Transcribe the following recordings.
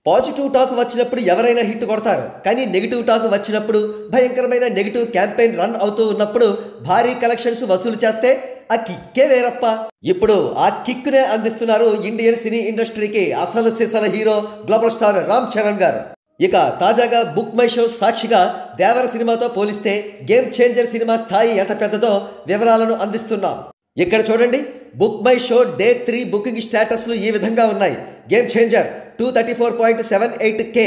Positive talk వచ్చినప్పుడు ఎవరైనా hit కొడతారు, కానీ నెగిటివ్ టాక్ వచ్చినప్పుడు, భయంకరమైన నెగిటివ్ క్యాంపెయిన్ రన్ అవుతూ ఉన్నప్పుడు భారీ కలెక్షన్స్ వసూలు చేస్తే ఆ కిక్కే వేరప్ప. ఇప్పుడు ఆ కిక్నే అందిస్తున్నారు ఇండియన్ సినీ ఇండస్ట్రీకి అసలు సిసల hero global star Ram Charan garu. ఇక తాజాగా బుక్ మై షో సాక్షిగా దేవర సినిమాతో పోలిస్తే గేమ్ చేంజర్ సినిమా స్థాయి ఎంత పెద్దదో వివరాలను అందిస్తున్నాం. ఇక్కడ చూడండి, book my show day 3 booking స్టేటస్లు ఈ విధంగా ఉన్నాయి. Game changer 234.78K.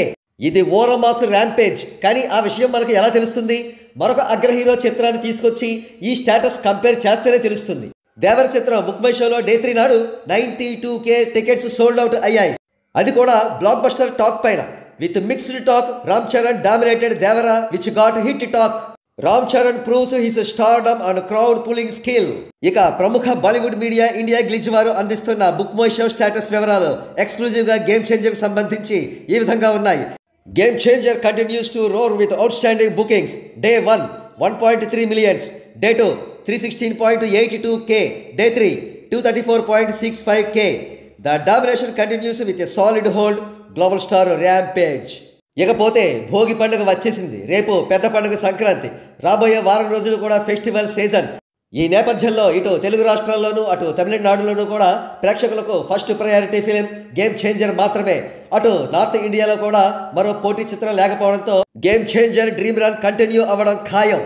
ఇది ఓరమాస్ ర్యాంపేజ్. కానీ ఆ విషయం మనకు ఎలా తెలుస్తుంది? మరొక అగ్ర హీరో చిత్రాన్ని తీసుకొచ్చి ఈ స్టేటస్ కంపేర్ చేస్తేనే తెలుస్తుంది. దేవర చిత్రం బుక్ మై షోలో డే 3 నాడు 92K టికెట్స్ సోల్డ్ అవుట్ అయ్యాయి. అది కూడా బ్లాక్ బస్టర్ టాక్ పైన. With mixed talk, Ram Charan dominated Devara which got hit talk. Ram Charan proves his stardom and crowd pulling skill. ఇక ప్రముఖ బాలీవుడ్ మీడియా ఇండియా గ్లిచ్ వారు అందిస్తున్న బుక్ మై షో స్టేటస్ వివరాలు ఎక్స్క్లూజివ్ గా గేమ్ చేంజర్ సంబంధించి ఈ విధంగా ఉన్నాయి. Game Changer continues to roar with outstanding bookings. Day 1 1.3 million, day 2 316.82K, day 3 234.65K. The domination continues with a solid hold. Global star rampage. ఇకపోతే భోగి పండుగ వచ్చేసింది. రేపు పెద్ద పండుగ సంక్రాంతి. రాబోయే వారం రోజులు కూడా ఫెస్టివల్ సీజన్. ఈ నేపథ్యంలో ఇటు తెలుగు రాష్ట్రాల్లోనూ అటు తమిళనాడులోనూ కూడా ప్రేక్షకులకు first priority film game changer మాత్రమే. అటు నార్త్ ఇండియాలో కూడా మరో పోటీ చిత్రం లేకపోవడంతో game changer dream run continue అవ్వడం ఖాయం.